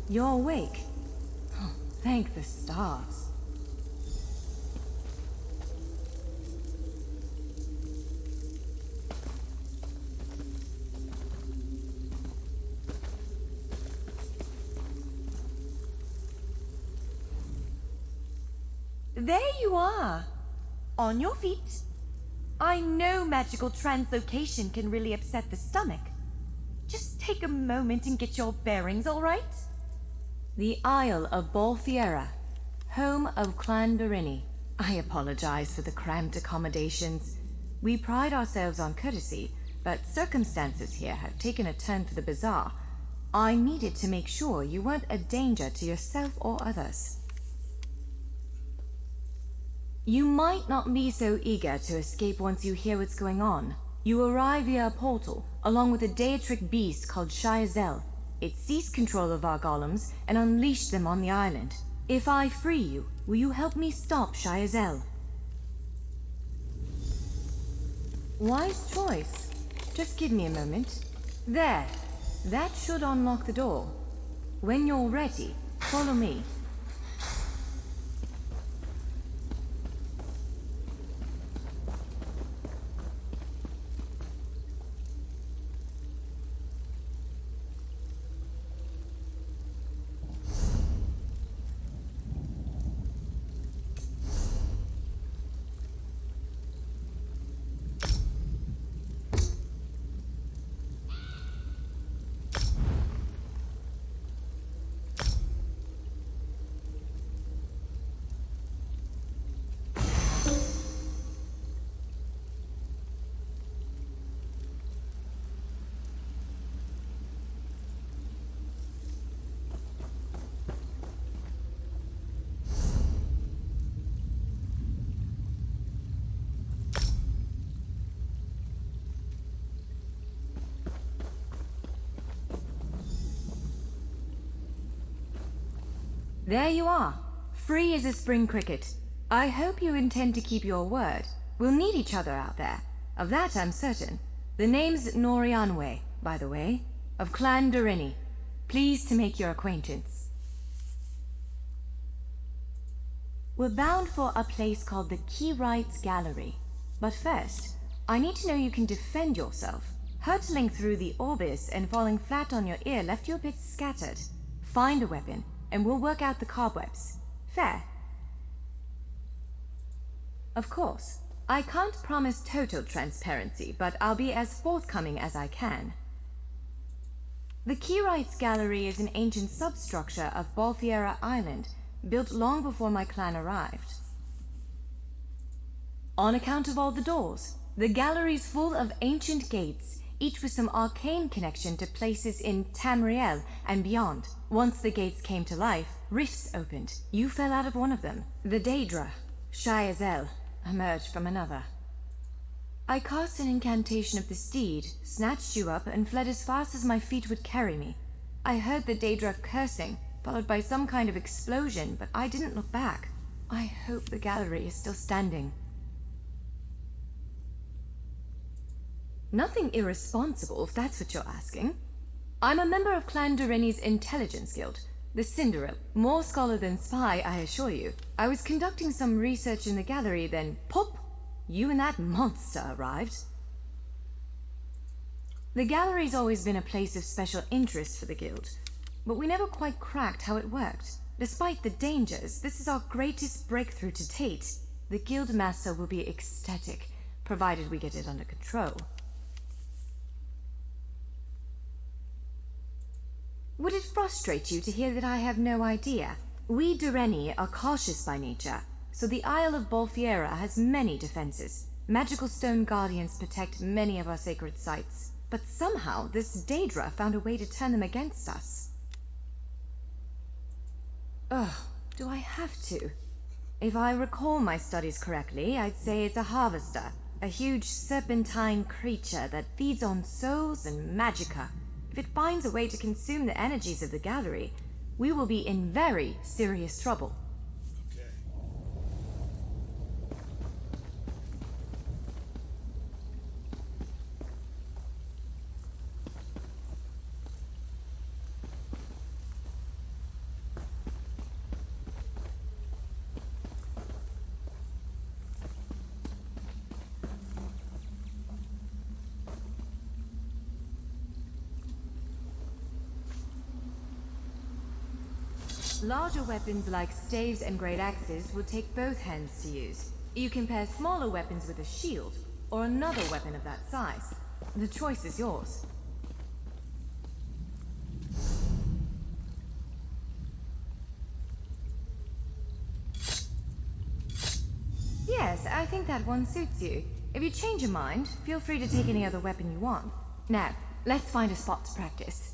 You're awake. Oh, thank the stars. There you are! On your feet. I know magical translocation can really upset the stomach. Just take a moment and get your bearings, all right? The Isle of Balthiera, home of Clan Berini. I apologize for the cramped accommodations. We pride ourselves on courtesy, but circumstances here have taken a turn for the bizarre. I needed to make sure you weren't a danger to yourself or others. You might not be so eager to escape once you hear what's going on. You arrive via a portal, along with a Daetric beast called Shiazel. It seized control of our golems and unleashed them on the island. If I free you, will you help me stop Shiazel? Wise choice. Just give me a moment. There. That should unlock the door. When you're ready, follow me. There you are, free as a spring cricket. I hope you intend to keep your word. We'll need each other out there. Of that I'm certain. The name's Norianwe, by the way, of Clan Berini. Pleased to make your acquaintance. We're bound for a place called the Khajiic Gallery. But first, I need to know you can defend yourself. Hurtling through the Orbis and falling flat on your ear left you a bit scattered. Find a weapon, and we'll work out the cobwebs. Fair? Of course. I can't promise total transparency, but I'll be as forthcoming as I can. The Khajiic Gallery is an ancient substructure of Balthiera Island, built long before my clan arrived. On account of all the doors, the gallery's full of ancient gates, each with some arcane connection to places in Tamriel and beyond. Once the gates came to life, rifts opened. You fell out of one of them. The Daedra, Shiazel, emerged from another. I cast an incantation of the steed, snatched you up, and fled as fast as my feet would carry me. I heard the Daedra cursing, followed by some kind of explosion, but I didn't look back. I hope the gallery is still standing. Nothing irresponsible, if that's what you're asking. I'm a member of Clan Berini's intelligence guild, the Cinderella. More scholar than spy, I assure you. I was conducting some research in the gallery, then pop! You and that monster arrived. The gallery's always been a place of special interest for the guild, but we never quite cracked how it worked. Despite the dangers, this is our greatest breakthrough to date. The guild master will be ecstatic, provided we get it under control. Would it frustrate you to hear that I have no idea? We Dureni are cautious by nature, so the Isle of Balthiera has many defenses. Magical stone guardians protect many of our sacred sites, but somehow this Daedra found a way to turn them against us. Ugh, do I have to? If I recall my studies correctly, I'd say it's a harvester, a huge serpentine creature that feeds on souls and magicka. If it finds a way to consume the energies of the gallery, we will be in very serious trouble. Larger weapons like staves and great axes will take both hands to use. You can pair smaller weapons with a shield, or another weapon of that size. The choice is yours. Yes, I think that one suits you. If you change your mind, feel free to take any other weapon you want. Now, let's find a spot to practice.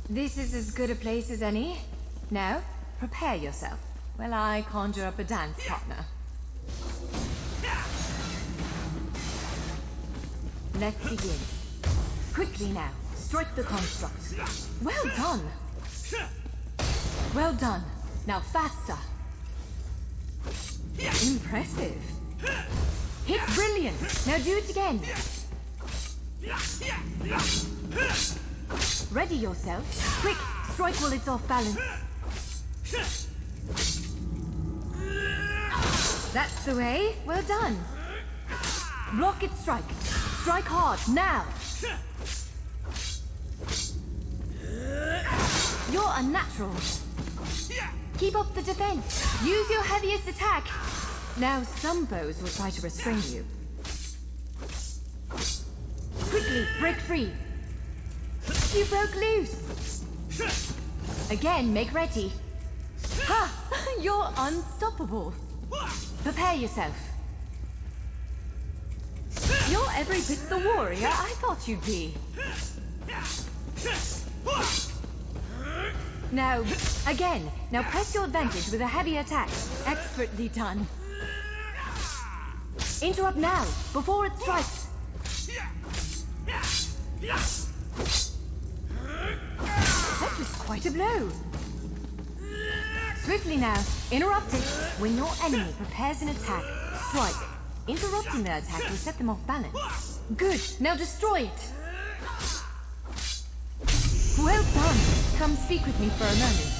This is as good a place as any. Now, prepare yourself while I conjure up a dance partner. Let's begin. Quickly now, strike the construct. Well done! Well done. Now faster. Impressive. Hit brilliant. Now do it again. Ready yourself. Quick, strike while it's off balance. That's the way. Well done. Block it, strike. Strike hard, now. You're unnatural. Keep up the defense. Use your heaviest attack. Now some foes will try to restrain you. Quickly, break free. You broke loose. Again, make ready. Ha! You're unstoppable. Prepare yourself. You're every bit the warrior I thought you'd be. Now, again. Now press your advantage with a heavy attack. Expertly done. Interrupt now, before it strikes. That was quite a blow. Swiftly now, interrupt it. When your enemy prepares an attack, strike. Interrupting their attack will set them off balance. Good, now destroy it. Well done. Come speak with me for a moment.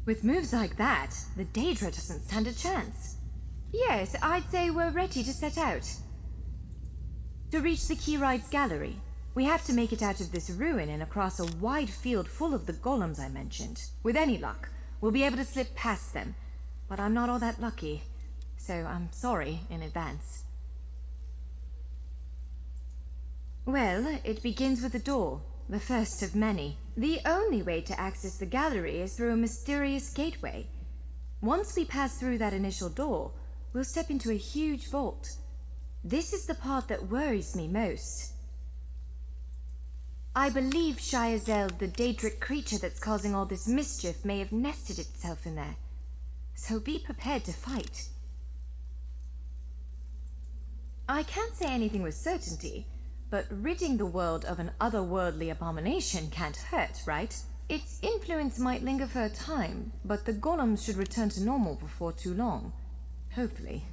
With moves like that, the Daedra doesn't stand a chance. Yes, I'd say we're ready to set out. To reach the Khajiic's gallery, we have to make it out of this ruin and across a wide field full of the golems I mentioned. With any luck, we'll be able to slip past them. But I'm not all that lucky, so I'm sorry in advance. Well, it begins with a door, the first of many. The only way to access the gallery is through a mysterious gateway. Once we pass through that initial door, we'll step into a huge vault. This is the part that worries me most. I believe Shayazel, the Daedric creature that's causing all this mischief, may have nested itself in there. So be prepared to fight. I can't say anything with certainty, but ridding the world of an otherworldly abomination can't hurt, right? Its influence might linger for a time, but the golems should return to normal before too long. Hopefully.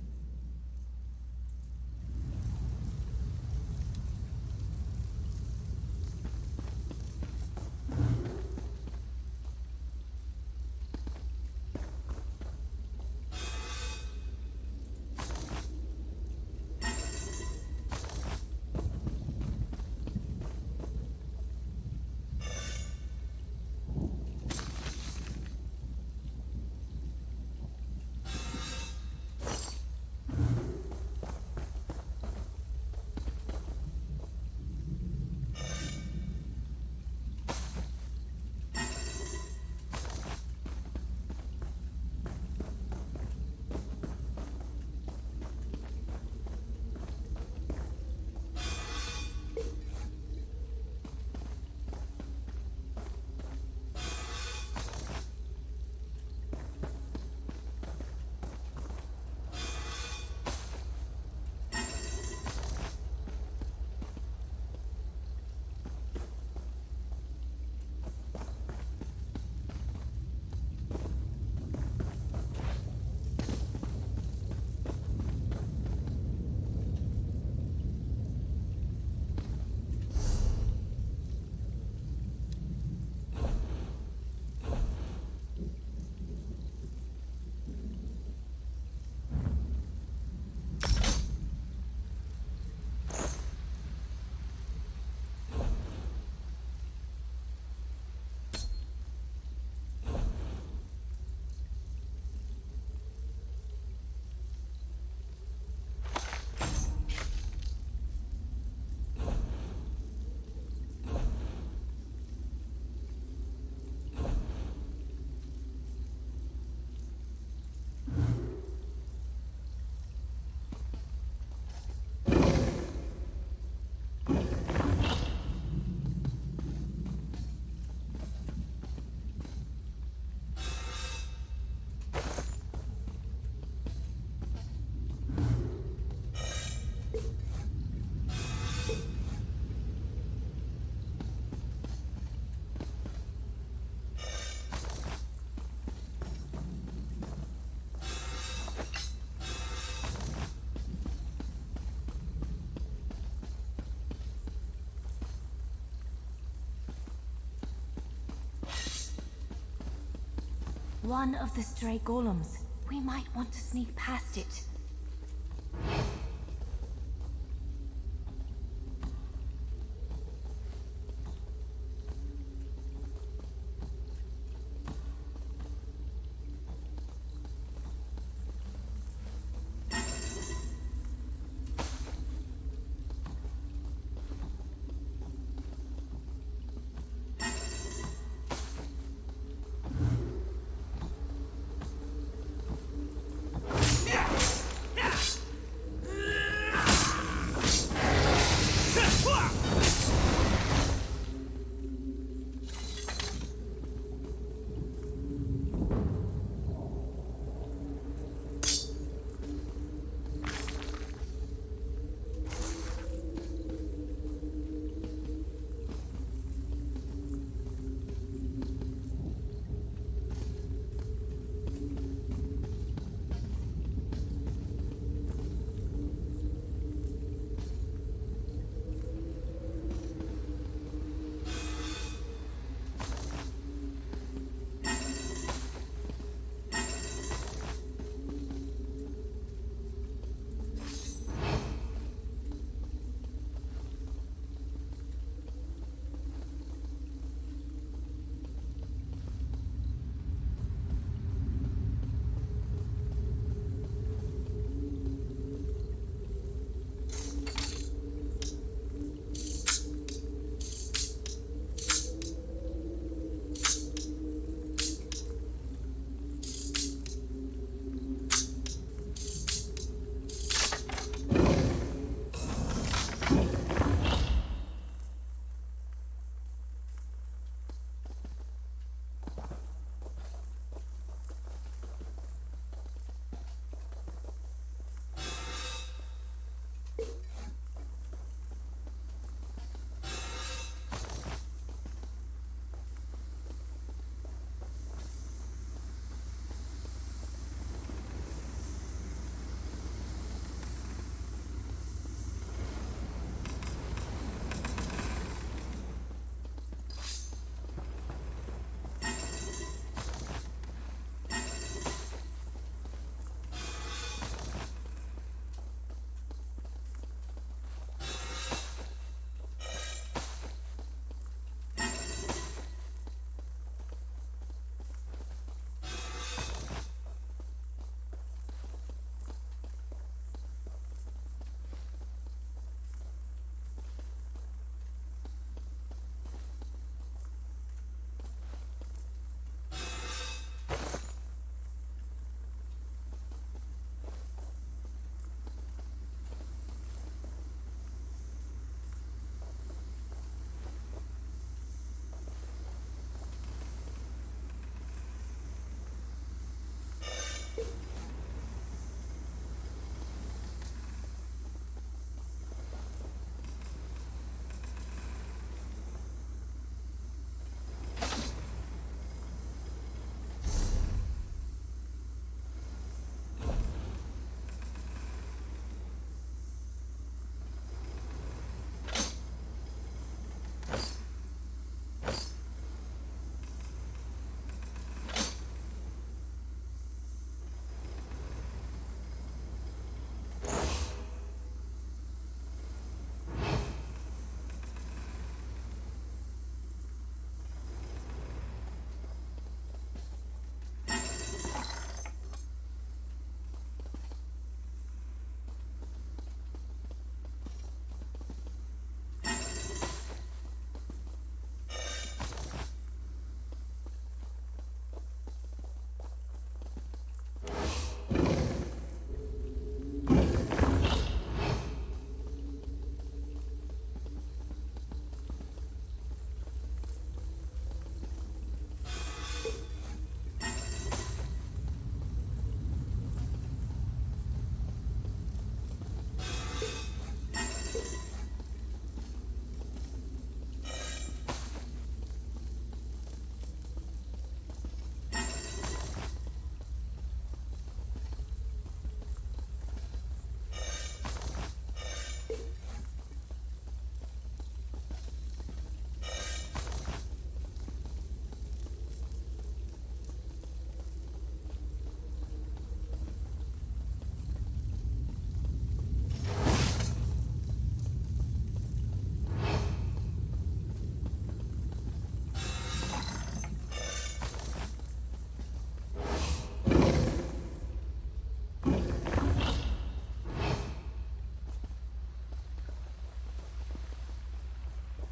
One of the stray golems. We might want to sneak past it.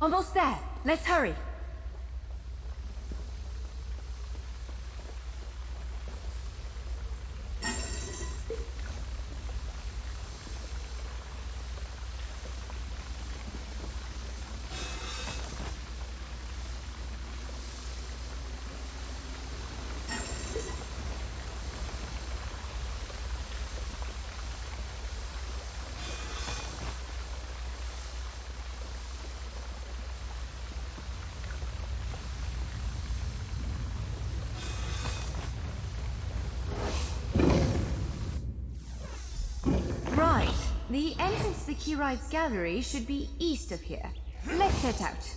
Almost there. Let's hurry. Right. The entrance to the Khajiic's gallery should be east of here. Let's head out.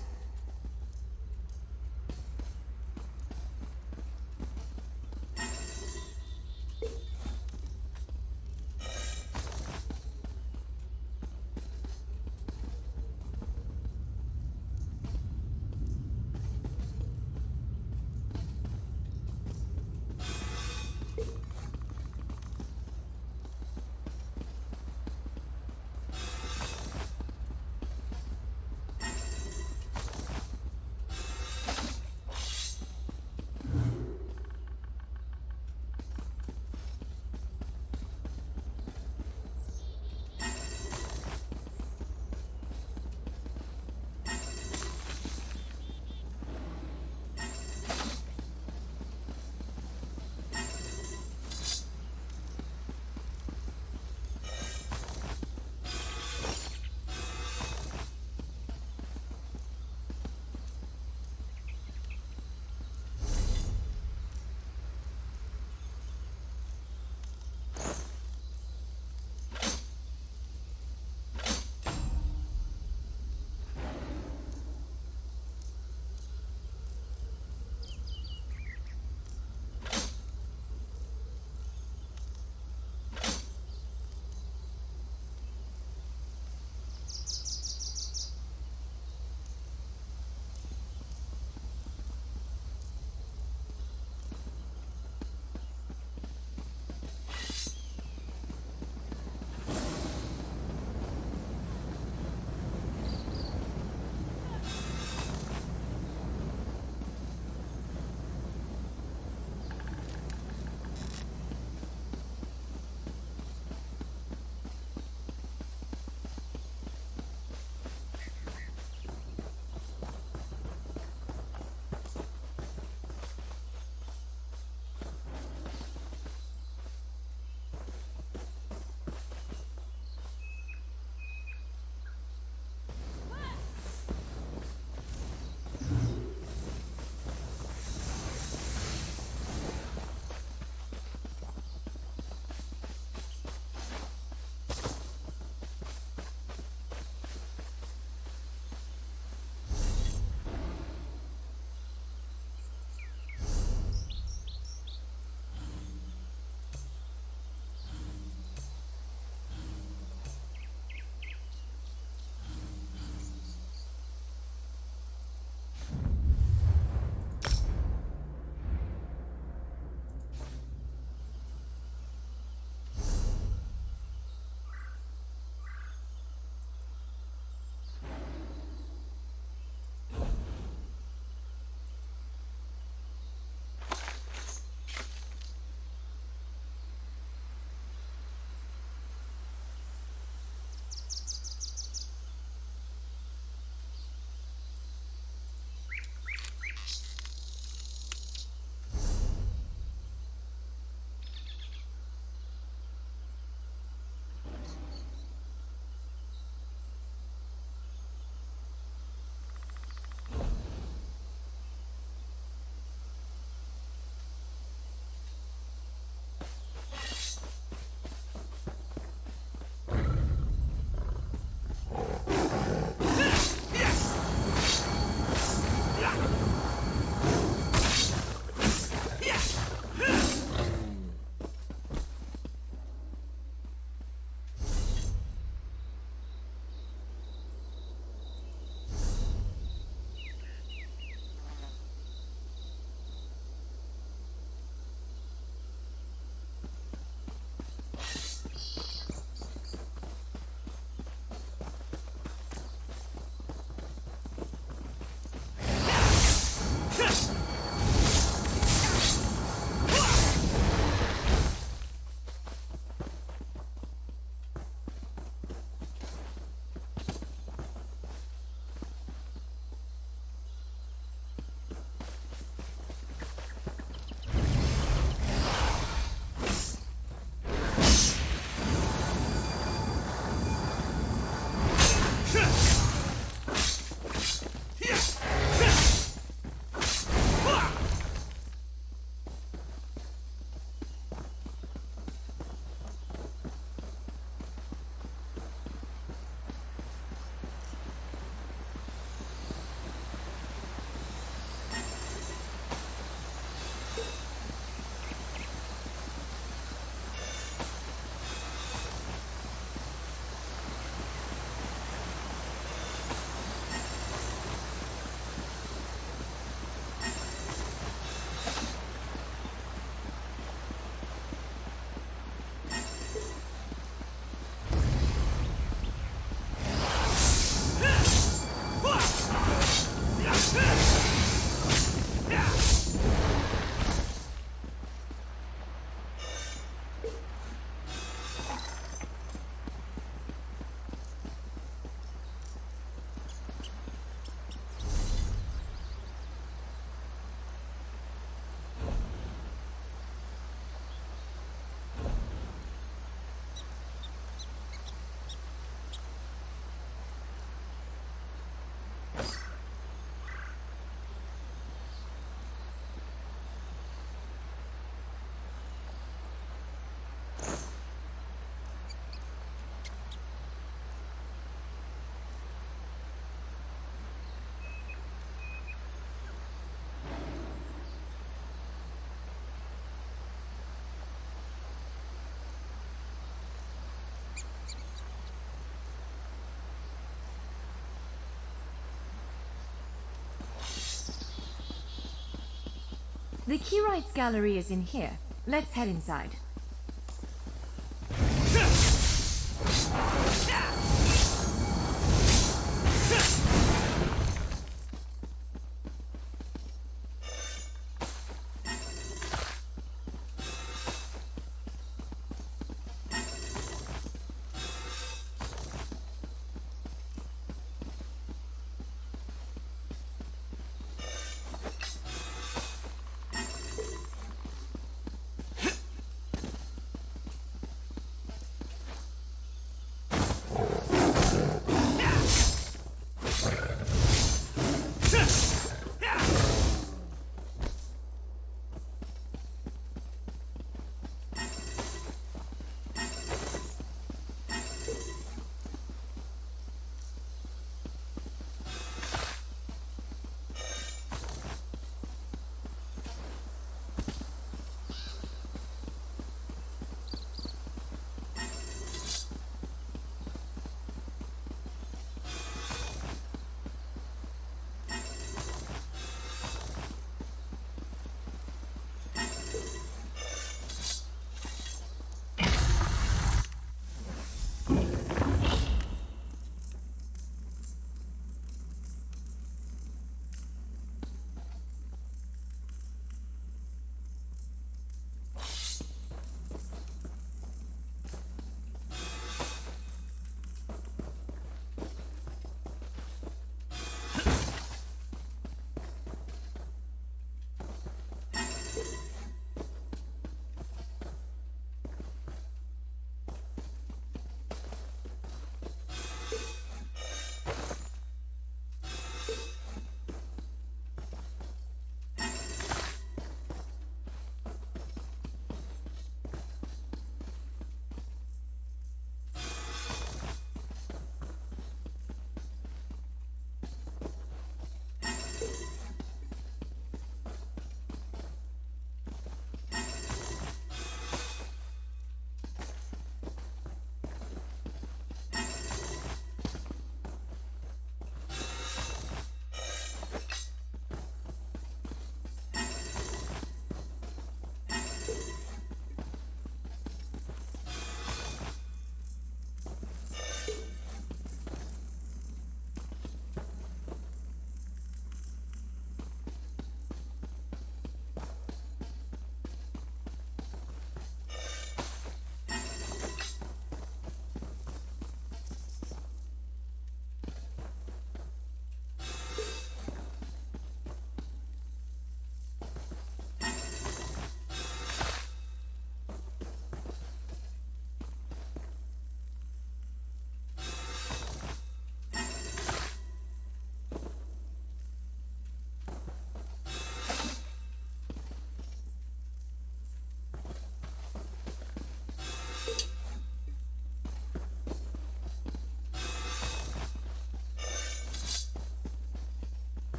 The Khajiic's gallery is in here. Let's head inside.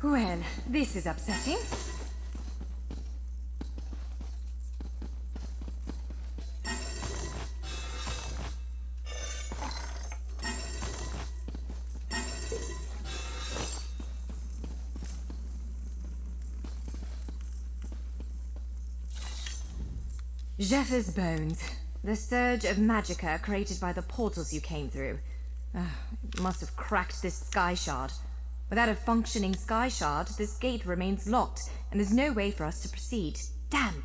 Well, this is upsetting. Jeff's bones. The surge of magicka created by the portals you came through. It must have cracked this sky shard. Without a functioning sky shard, this gate remains locked, and there's no way for us to proceed. Damn!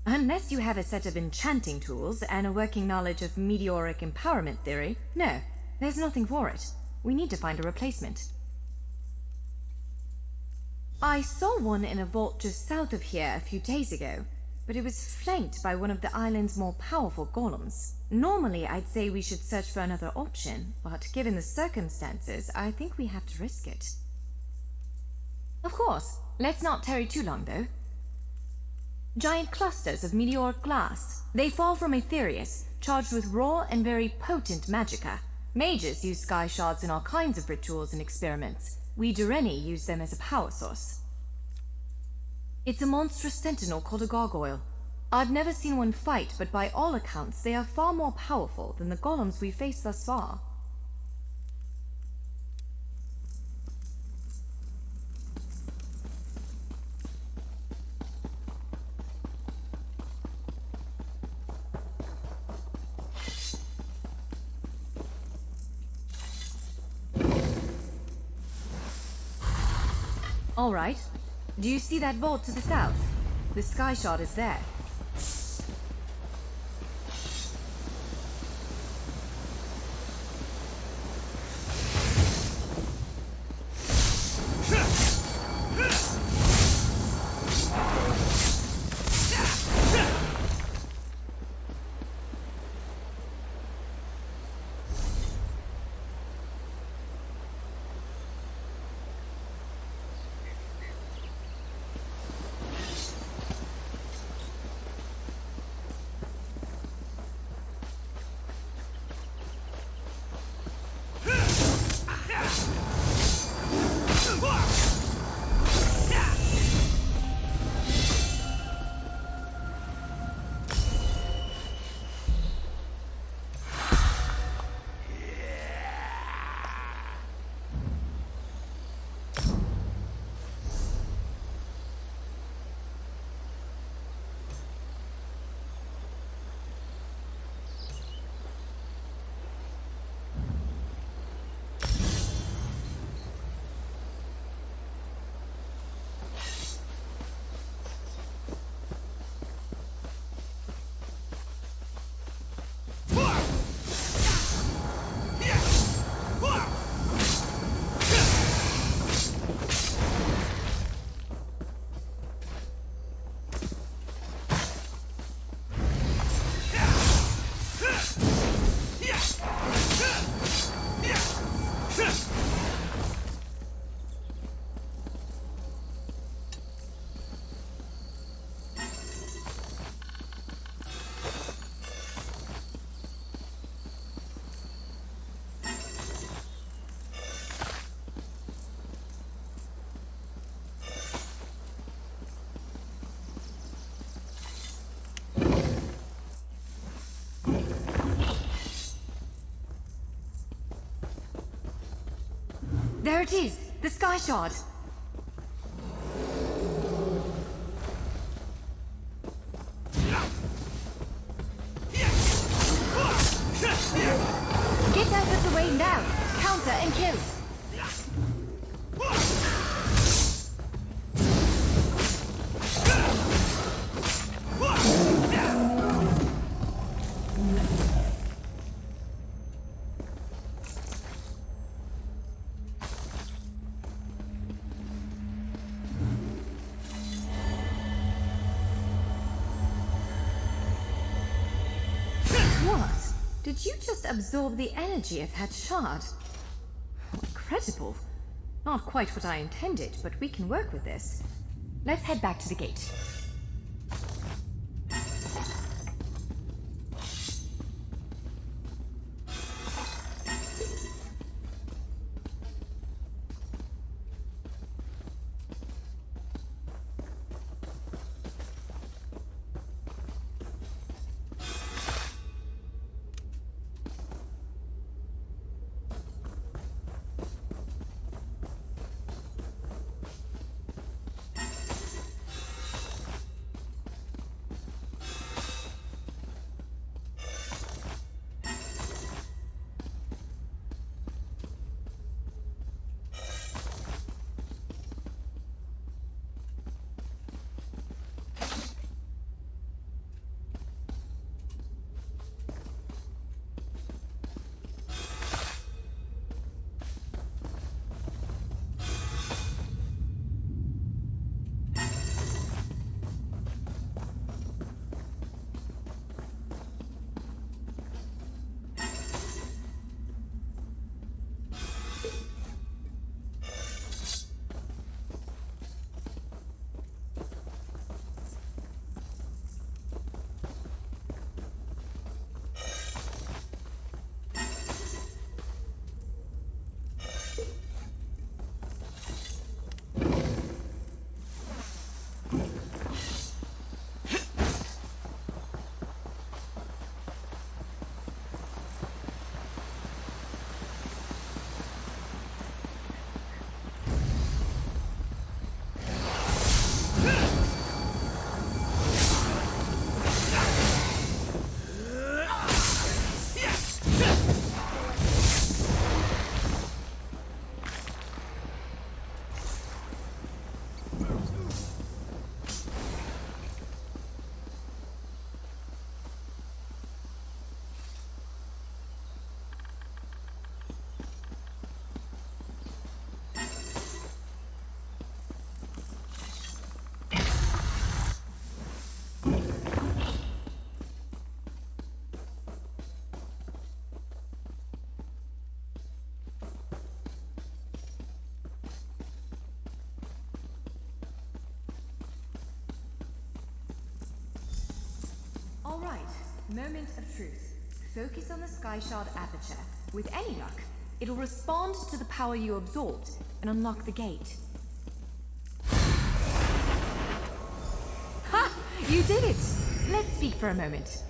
Unless you have a set of enchanting tools and a working knowledge of meteoric empowerment theory, no, there's nothing for it. We need to find a replacement. I saw one in a vault just south of here a few days ago, but it was flanked by one of the island's more powerful golems. Normally, I'd say we should search for another option, but given the circumstances, I think we have to risk it. Of course. Let's not tarry too long, though. Giant clusters of meteoric glass. They fall from Aetherius, charged with raw and very potent magicka. Mages use sky shards in all kinds of rituals and experiments. We Dureni use them as a power source. It's a monstrous sentinel called a gargoyle. I've never seen one fight, but by all accounts, they are far more powerful than the golems we've faced thus far. All right. Do you see that vault to the south? The sky shard is there. There it is! The sky shard! Get out of the way now! Counter and kill! Did you just absorb the energy of that shard? Incredible. Not quite what I intended, but we can work with this. Let's head back to the gate. Alright, moment of truth. Focus on the sky shard aperture. With any luck, it'll respond to the power you absorbed and unlock the gate. Ha! You did it! Let's speak for a moment.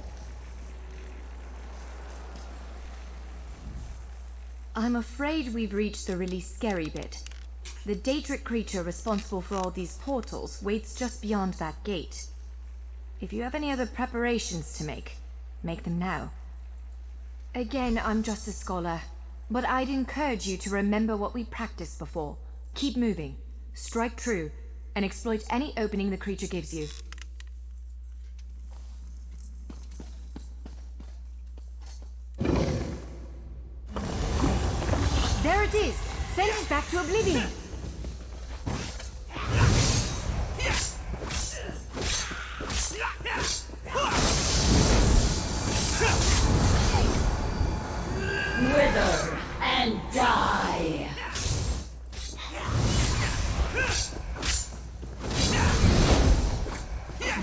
I'm afraid we've reached the really scary bit. The Daedric creature responsible for all these portals waits just beyond that gate. If you have any other preparations to make them now. Again, I'm just a scholar, but I'd encourage you to remember what we practiced before. Keep moving, strike true, and exploit any opening the creature gives you. There it is! Send it back to oblivion! Wither and die!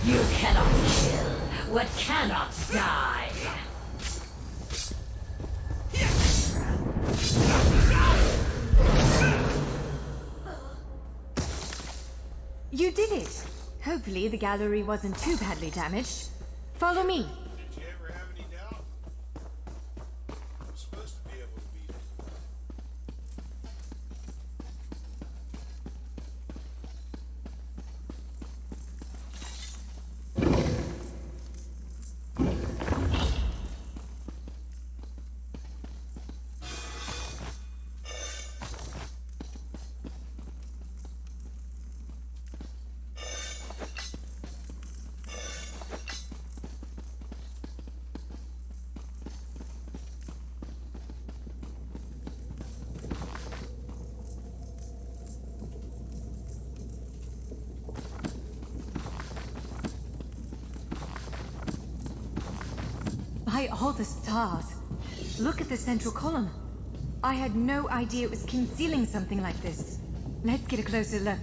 You cannot kill what cannot die! You did it! Hopefully the gallery wasn't too badly damaged. Follow me! Did you ever have any doubt? I'm supposed to be able to beat it. By all the stars! Look at the central column. I had no idea it was concealing something like this. Let's get a closer look.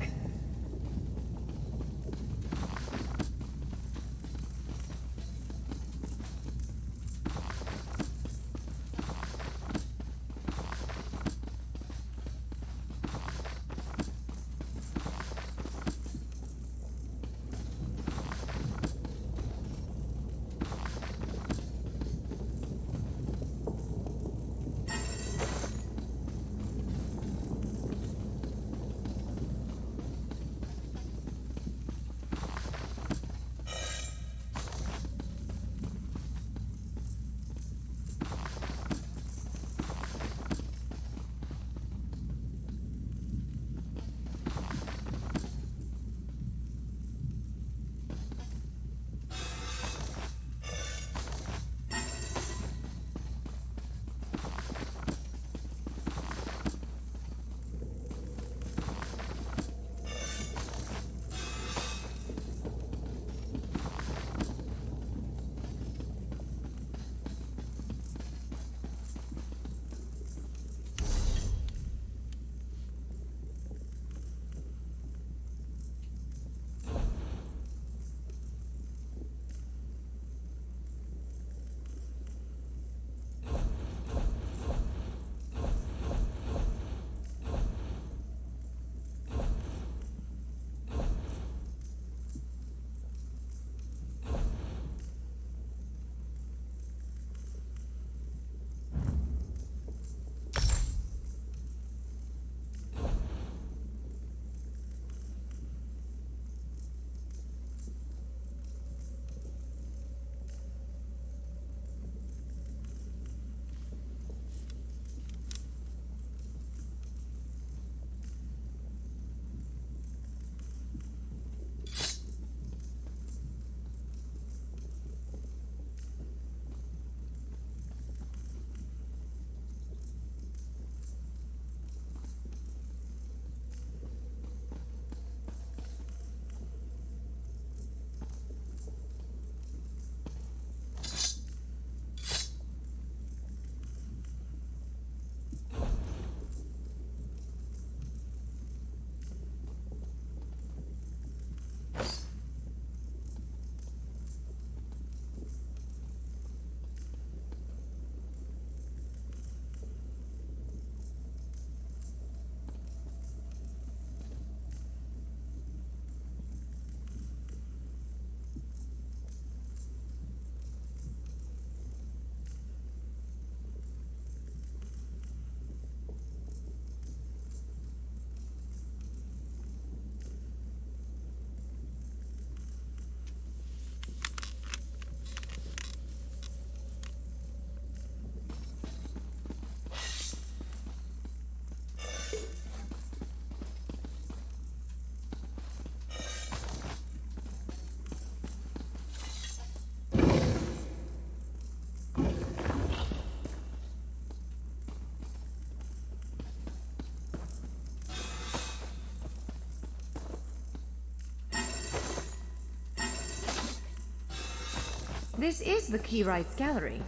This is the Khajiic's gallery,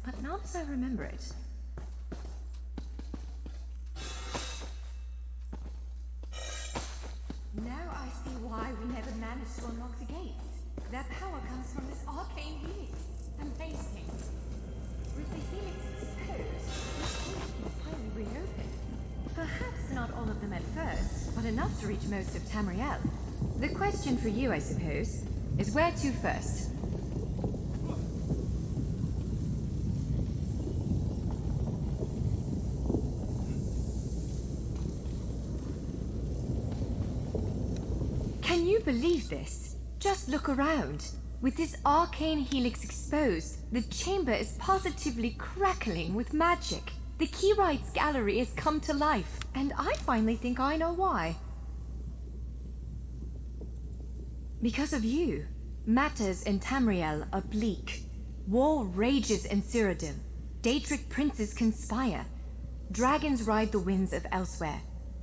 but not as I remember it. Now I see why we never managed to unlock the gates. Their power comes from this arcane helix. Amazing. With the helix exposed, this gate can finally reopen. Perhaps not all of them at first, but enough to reach most of Tamriel. The question for you, I suppose, is where to first? Can you believe this? Just look around. With this arcane helix exposed, the chamber is positively crackling with magic. The Khajiic's gallery has come to life, and I finally think I know why. Because of you. Matters in Tamriel are bleak. War rages in Cyrodiil. Daedric princes conspire. Dragons ride the winds of elsewhere.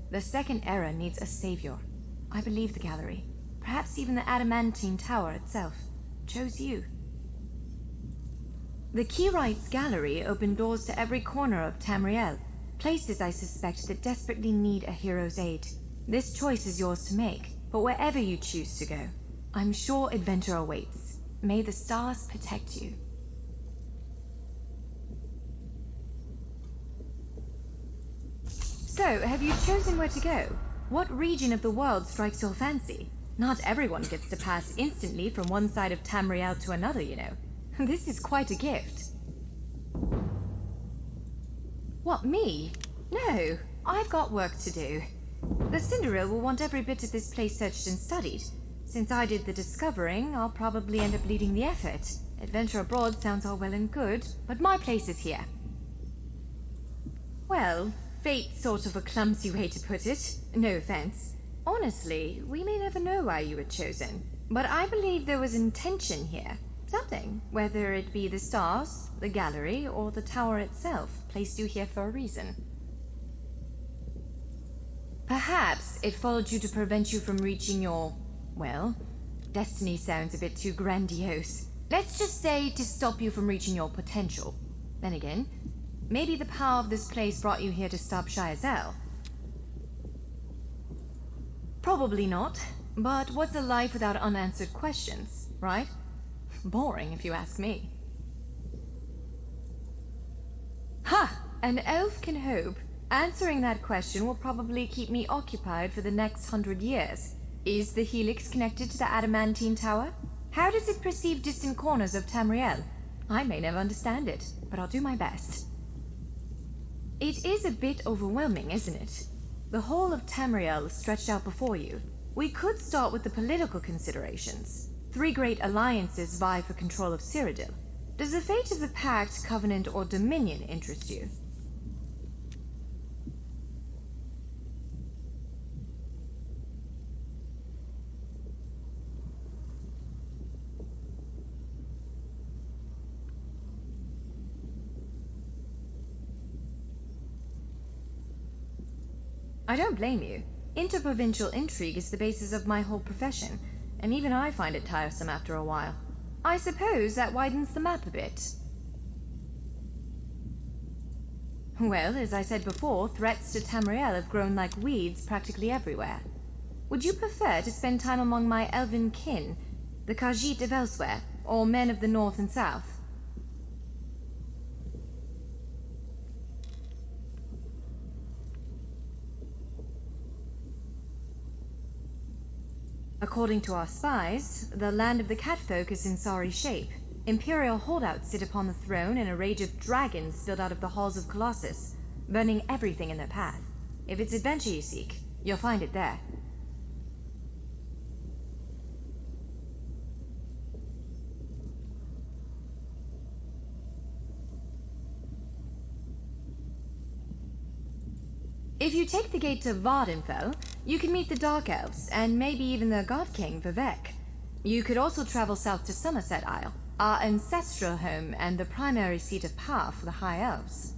The Second Era needs a savior. I believe the gallery, perhaps even the Adamantine Tower itself, chose you. The Khajiic's gallery opened doors to every corner of Tamriel, places I suspect that desperately need a hero's aid. This choice is yours to make, but wherever you choose to go, I'm sure adventure awaits. May the stars protect you. So, have you chosen where to go? What region of the world strikes your fancy? Not everyone gets to pass instantly from one side of Tamriel to another, you know. This is quite a gift. What, me? No, I've got work to do. The Cinderil will want every bit of this place searched and studied. Since I did the discovering, I'll probably end up leading the effort. Adventure abroad sounds all well and good, but my place is here. Well, fate's sort of a clumsy way to put it. No offense. Honestly, we may never know why you were chosen, but I believe there was intention here. Something, whether it be the stars, the gallery, or the tower itself, placed you here for a reason. Perhaps it followed you to prevent you from reaching your, well, destiny sounds a bit too grandiose. Let's just say to stop you from reaching your potential. Then again, maybe the power of this place brought you here to stop Shayazel. Probably not, but what's a life without unanswered questions, right? Boring, if you ask me. Ha! An elf can hope. Answering that question will probably keep me occupied for the next 100 years. Is the Helix connected to the Adamantine Tower? How does it perceive distant corners of Tamriel? I may never understand it, but I'll do my best. It is a bit overwhelming, isn't it? The whole of Tamriel is stretched out before you. We could start with the political considerations. 3 great alliances vie for control of Cyrodiil. Does the fate of the Pact, Covenant, or Dominion interest you? I don't blame you. Interprovincial intrigue is the basis of my whole profession, and even I find it tiresome after a while. I suppose that widens the map a bit. Well, as I said before, threats to Tamriel have grown like weeds practically everywhere. Would you prefer to spend time among my elven kin, the Khajiit of elsewhere, or men of the north and south? According to our spies, the land of the catfolk is in sorry shape. Imperial holdouts sit upon the throne, and a rage of dragons spilled out of the halls of Colossus, burning everything in their path. If it's adventure you seek, you'll find it there. If you take the gate to Vardenfell, you can meet the Dark Elves, and maybe even the God King, Vivek. You could also travel south to Somerset Isle, our ancestral home and the primary seat of power for the High Elves.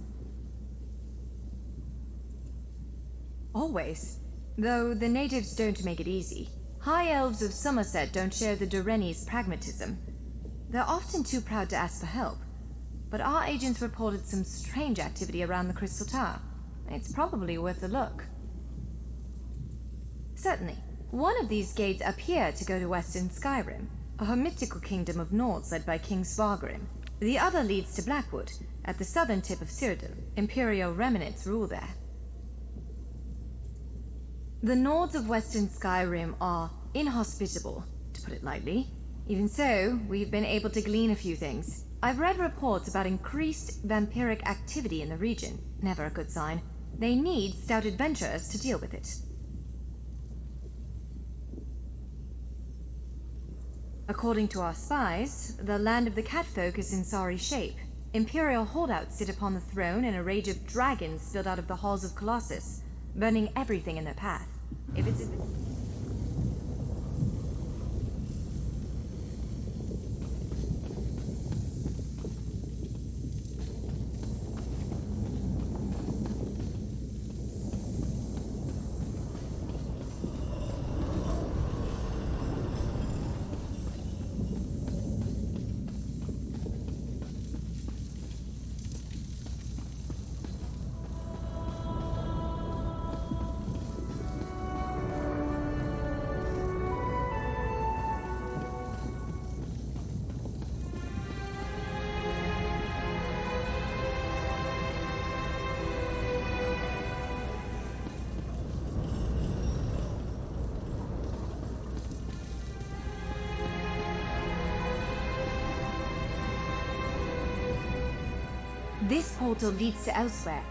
Always. Though the natives don't make it easy. High Elves of Somerset don't share the Durrani's pragmatism. They're often too proud to ask for help. But our agents reported some strange activity around the Crystal Tower. It's probably worth a look. Certainly. One of these gates appear to go to Western Skyrim, a mythical kingdom of Nords led by King Svargrim. The other leads to Blackwood, at the southern tip of Cyrodiil. Imperial remnants rule there. The Nords of Western Skyrim are inhospitable, to put it lightly. Even so, we've been able to glean a few things. I've read reports about increased vampiric activity in the region. Never a good sign. They need stout adventurers to deal with it. According to our spies, the land of the catfolk is in sorry shape. Imperial holdouts sit upon the throne, and a rage of dragons spilled out of the halls of Colossus, burning everything in their path. If it's... This portal leads to elsewhere.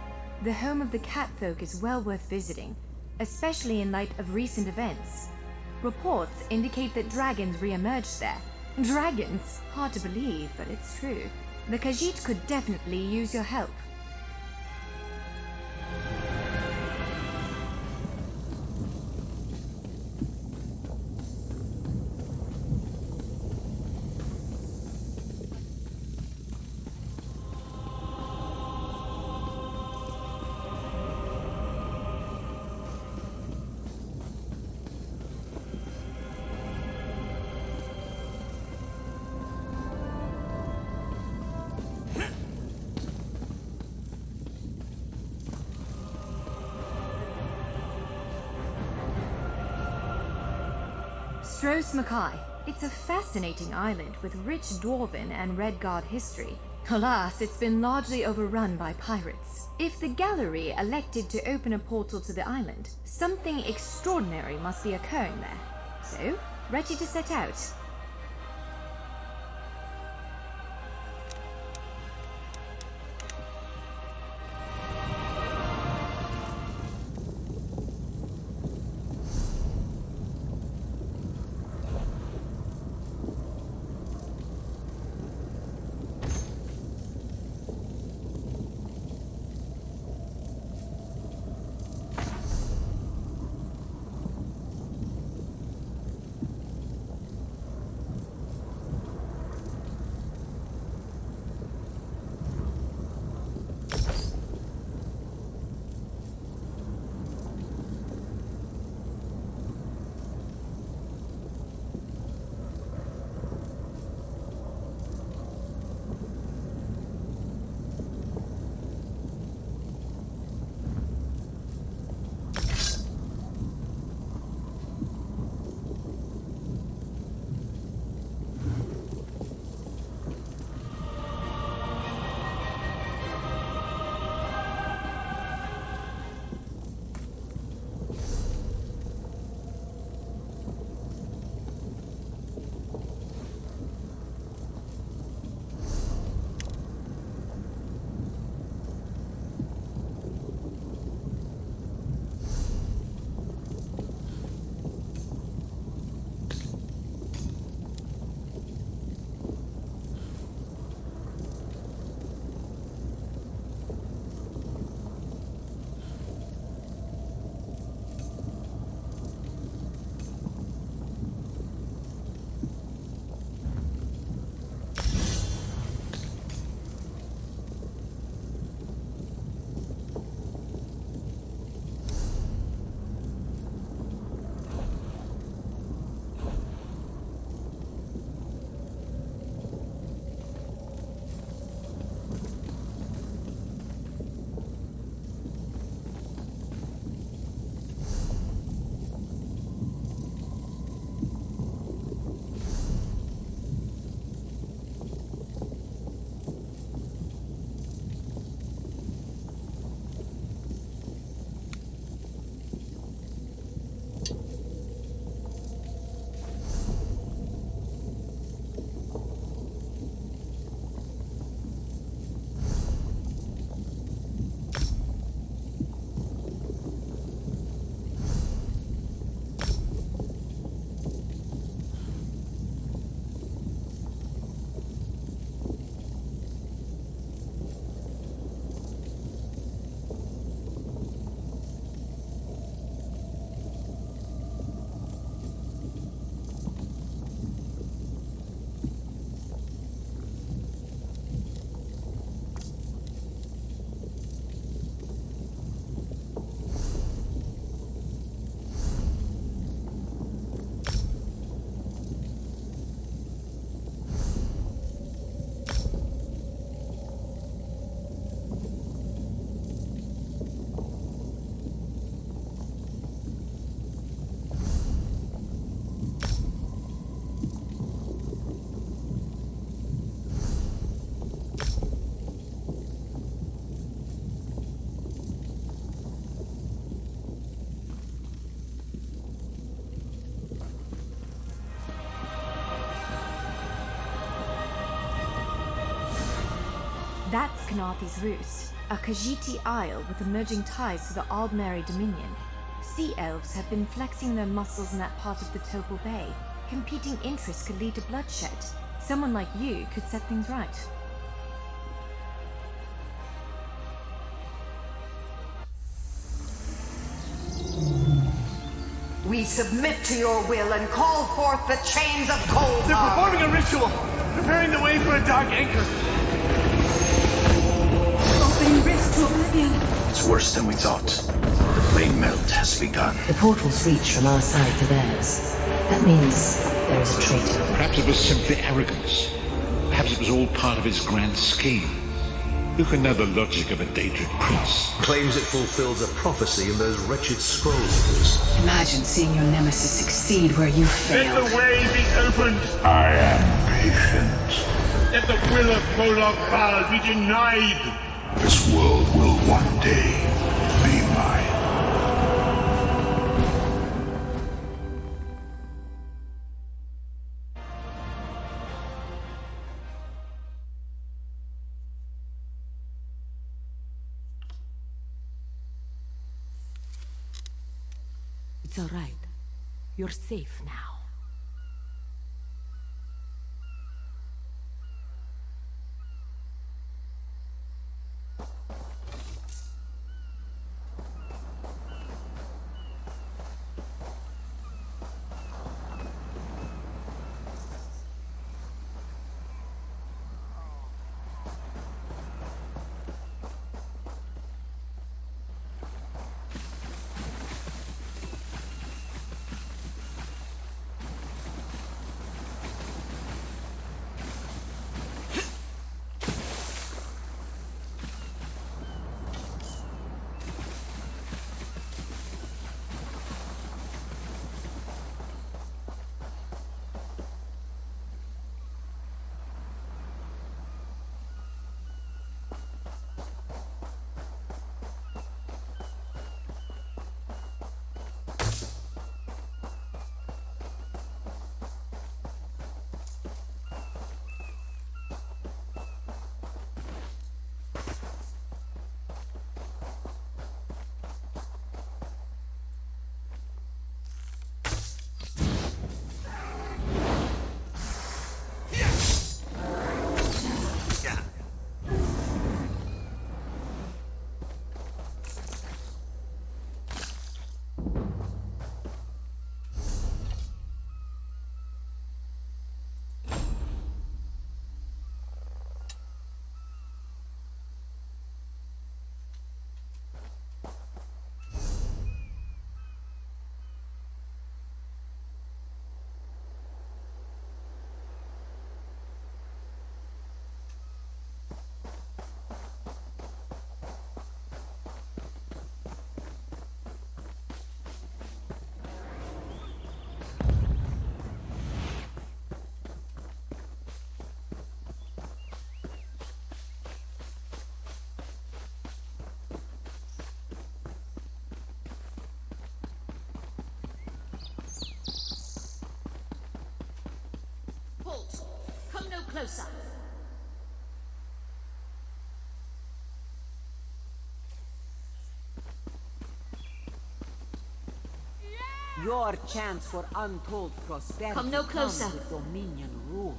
The home of the catfolk is well worth visiting, especially in light of recent events. Reports indicate that dragons re-emerged there. Dragons? Hard to believe, but it's true. The Khajiit could definitely use your help. Stros Mackay. It's a fascinating island with rich Dwarven and Redguard history. Alas, it's been largely overrun by pirates. If the gallery elected to open a portal to the island, something extraordinary must be occurring there. So, ready to set out. That's Knaathi's Roost, a Khajiic isle with emerging ties to the Aldmeri Dominion. Sea elves have been flexing their muscles in that part of the Topal Bay. Competing interests could lead to bloodshed. Someone like you could set things right. We submit to your will and call forth the chains of cold. They're performing a ritual, preparing the way for a dark anchor. Opening rifts to oblivion. It's worse than we thought. The flame melt has begun. The portals reach from our side to theirs. That means there is a traitor. Perhaps it was simply arrogance. Perhaps it was all part of his grand scheme. Who can know the logic of a Daedric prince? Claims it fulfills a prophecy in those wretched scrolls of his. Imagine seeing your nemesis succeed where you failed. Let the way be opened. I am patient. Let the will of Moloch Baal be denied. This world will one day be mine. It's all right. You're safe now. Come no closer. Your chance for untold prosperity Come no closer. comes with Dominion rule.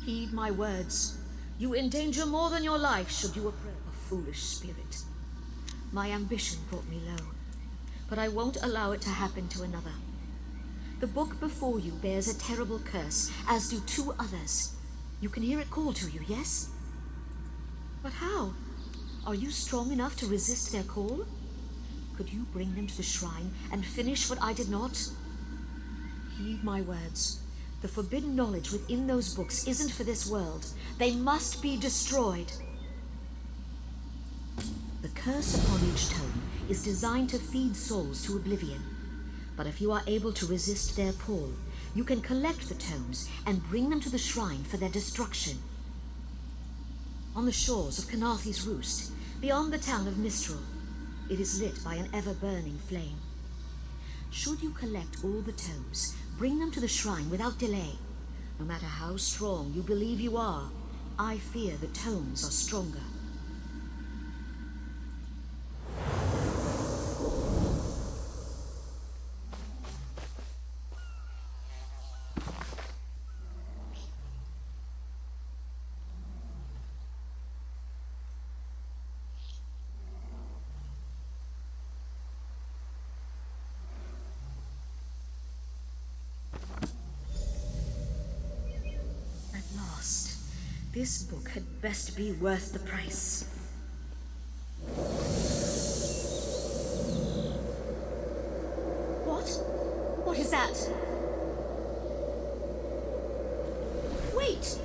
Heed my words. You endanger more than your life should you approach a foolish spirit. My ambition brought me low, but I won't allow it to happen to another. The book before you bears a terrible curse, as do 2 others. You can hear it call to you, yes? But how? Are you strong enough to resist their call? Could you bring them to the shrine and finish what I did not? Heed my words. The forbidden knowledge within those books isn't for this world. They must be destroyed. The curse upon each tome is designed to feed souls to oblivion. But if you are able to resist their pull, you can collect the tomes and bring them to the shrine for their destruction. On the shores of Knaathi's Roost, beyond the town of Mistral, it is lit by an ever-burning flame. Should you collect all the tomes, bring them to the shrine without delay. No matter how strong you believe you are, I fear the tones are stronger. This book had best be worth the price. What? What is that? Wait!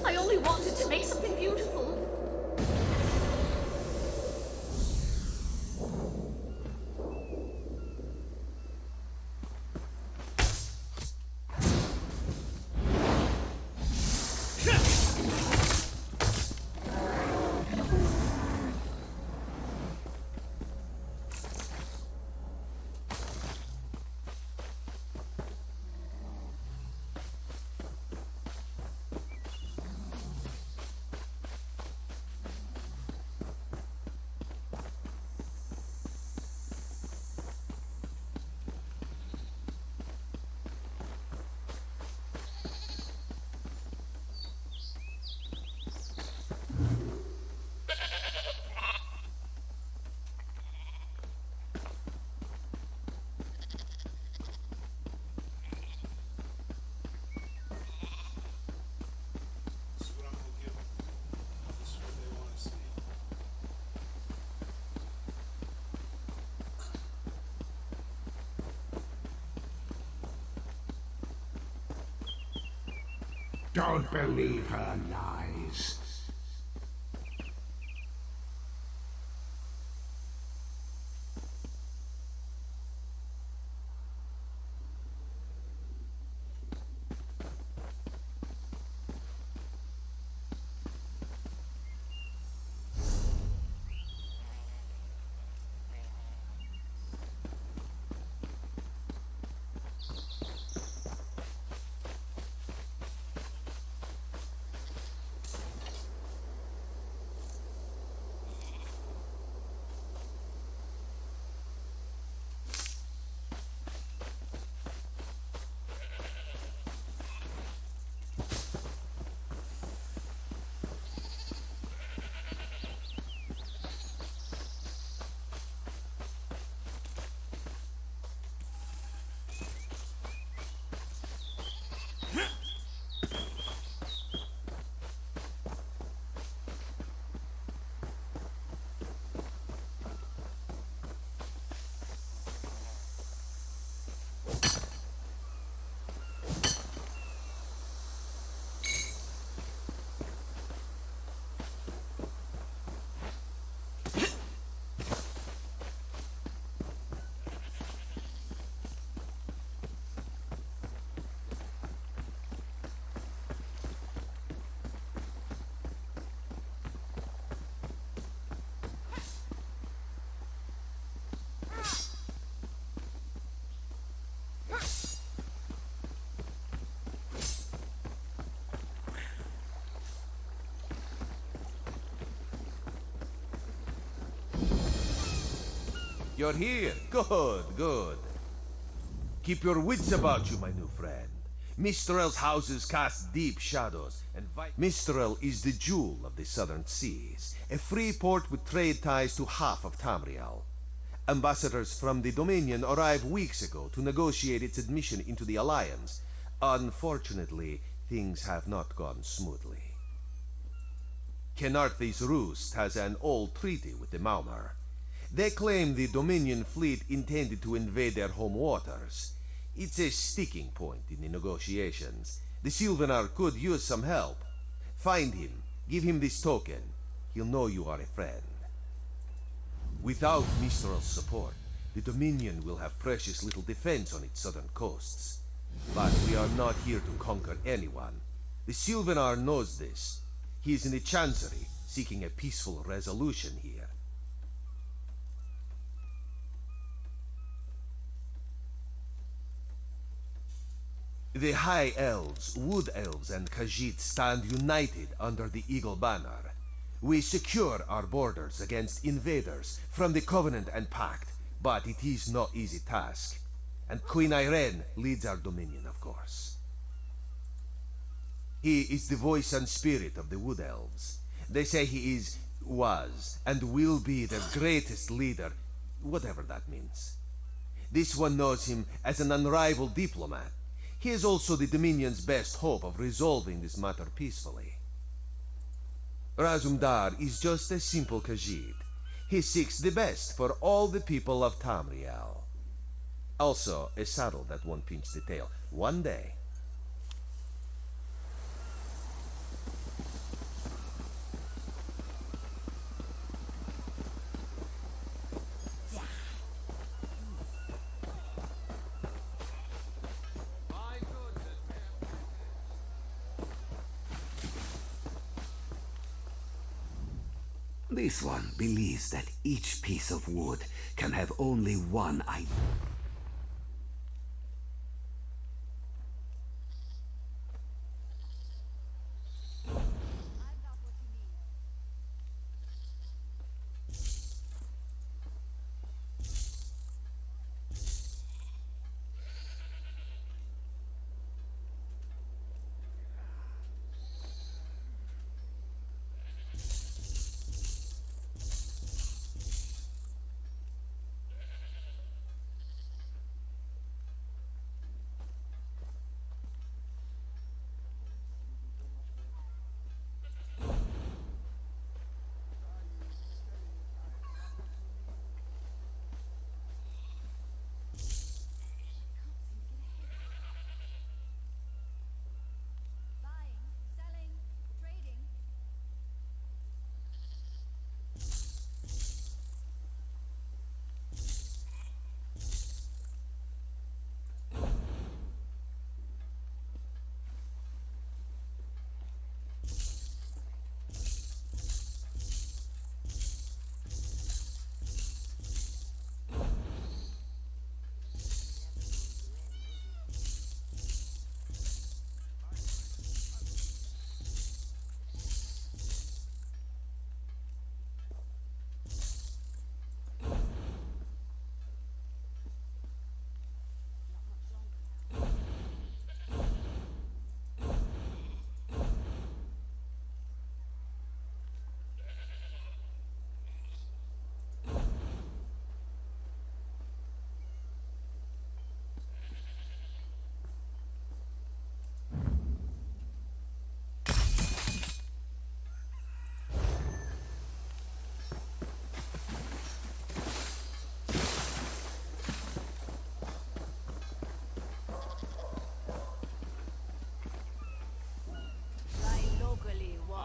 I only wanted to make something beautiful. Don't believe her lies. You're here. Good, good. Keep your wits about you, my new friend. Mistral's houses cast deep shadows, and Mistral is the jewel of the southern seas, a free port with trade ties to half of Tamriel. Ambassadors from the Dominion arrived weeks ago to negotiate its admission into the Alliance. Unfortunately, things have not gone smoothly. Kenarthi's Roost has an old treaty with the Maumar. They claim the Dominion fleet intended to invade their home waters. It's a sticking point in the negotiations. The Sylvanar could use some help. Find him, give him this token. He'll know you are a friend. Without Mistral's support, the Dominion will have precious little defense on its southern coasts. But we are not here to conquer anyone. The Sylvanar knows this. He is in the Chancery, seeking a peaceful resolution here. The High Elves, Wood Elves, and Khajiit stand united under the Eagle Banner. We secure our borders against invaders from the Covenant and Pact, but it is no easy task. And Queen Irene leads our dominion, of course. He is the voice and spirit of the Wood Elves. They say he is, was, and will be their greatest leader, whatever that means. This one knows him as an unrivaled diplomat. He is also the Dominion's best hope of resolving this matter peacefully. Razumdar is just a simple Khajiit. He seeks the best for all the people of Tamriel. Also, a saddle that won't pinch the tail. One day. This one believes that each piece of wood can have only one idea.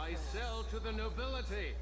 I sell to the nobility.